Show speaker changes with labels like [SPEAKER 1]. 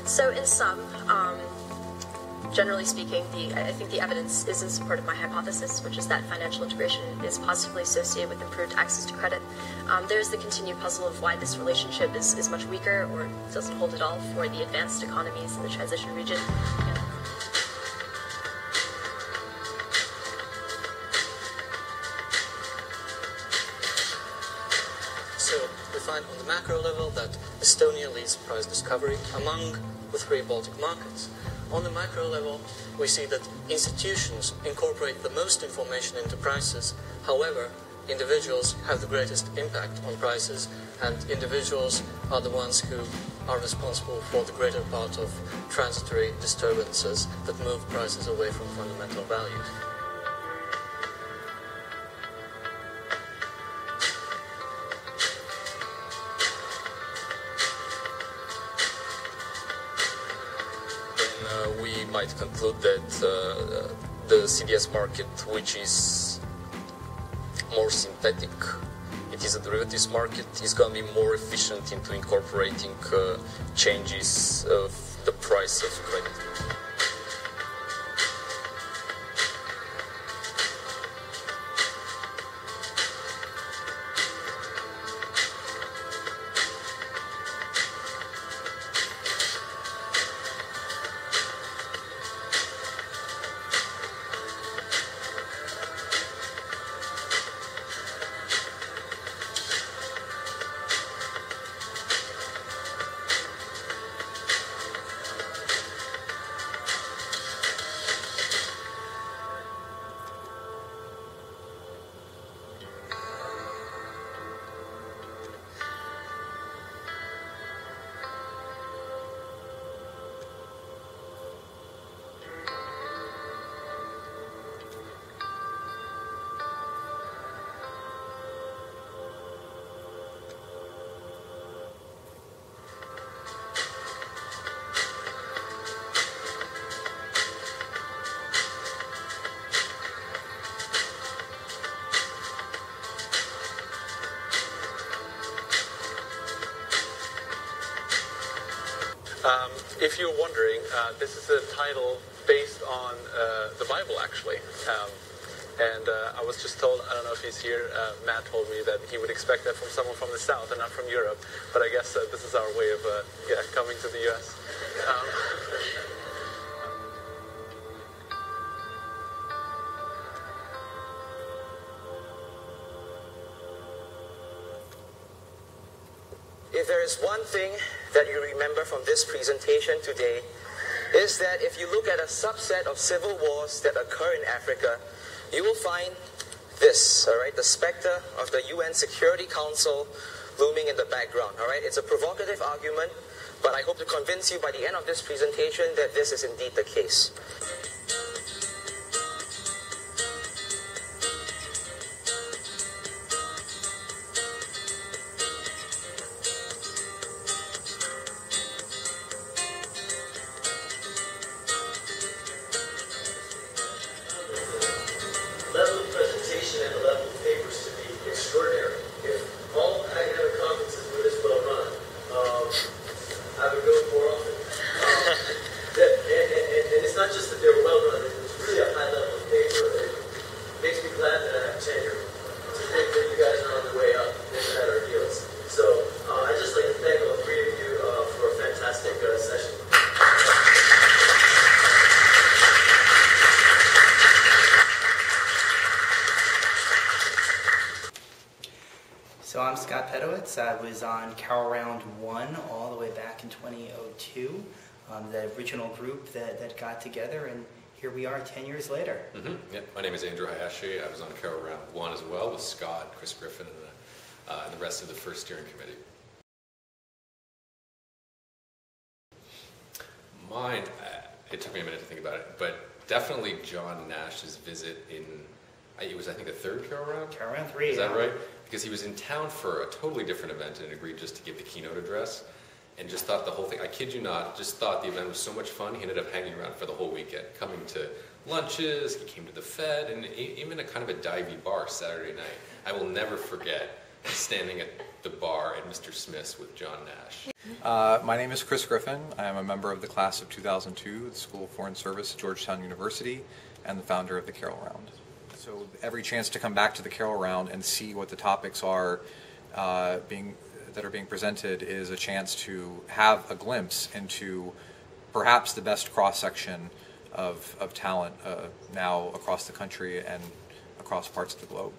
[SPEAKER 1] So in sum, generally speaking, I think the evidence is in support of my hypothesis, which is that financial integration is positively associated with improved access to credit. There's the continued puzzle of why this relationship is much weaker or doesn't hold at all for the advanced economies in the transition region. Yeah.
[SPEAKER 2] So we find on the macro level that Estonia leads price discovery among the 3 Baltic markets. On the micro level, we see that institutions incorporate the most information into prices. However, individuals have the greatest impact on prices, and individuals are the ones who are responsible for the greater part of transitory disturbances that move prices away from fundamental values.
[SPEAKER 3] We might conclude that the CDS market, which is more synthetic, it is a derivatives market, is going to be more efficient into incorporating changes of the price of credit.
[SPEAKER 4] If you're wondering, this is a title based on the Bible, actually. I was just told, I don't know if he's here, Matt told me that he would expect that from someone from the South and not from Europe. But I guess this is our way of coming to the U.S.
[SPEAKER 5] If there is one thing that you remember from this presentation today, is that if you look at a subset of civil wars that occur in Africa, you will find this, all right, the specter of the UN Security Council looming in the background, all right? It's a provocative argument, but I hope to convince you by the end of this presentation that this is indeed the case.
[SPEAKER 6] Level of presentation and the level of papers to be extraordinary. If all academic conferences were this well run, I would go more often. And it's not just that they were well run, it was really a high level of paper. It makes me glad that I have tenure to think that you guys are on the way up into that ideals. So I'd just like to thank all 3 of you for a fantastic session.
[SPEAKER 7] So I'm Scott Pedowitz. I was on Carroll Round 1 all the way back in 2002, the original group that got together, and here we are 10 years later.
[SPEAKER 8] Yep. My name is Andrew Hayashi. I was on Carroll Round 1 as well with Scott, Chris Griffin, and the rest of the first steering committee. Mine, it took me a minute to think about it, but definitely John Nash's visit in, it was I think the 3rd Carroll Round?
[SPEAKER 7] Carroll Round 3.
[SPEAKER 8] Is that right? Because he was in town for a totally different event and agreed just to give the keynote address, and just thought the whole thing, I kid you not, just thought the event was so much fun, he ended up hanging around for the whole weekend, coming to lunches, he came to the Fed, and even a kind of a divey bar Saturday night. I will never forget standing at the bar at Mr. Smith's with John Nash.
[SPEAKER 9] My name is Chris Griffin. I am a member of the class of 2002 at the School of Foreign Service at Georgetown University and the founder of the Carroll Round. So every chance to come back to the Carroll Round and see what the topics are that are being presented is a chance to have a glimpse into perhaps the best cross-section of talent now across the country and across parts of the globe.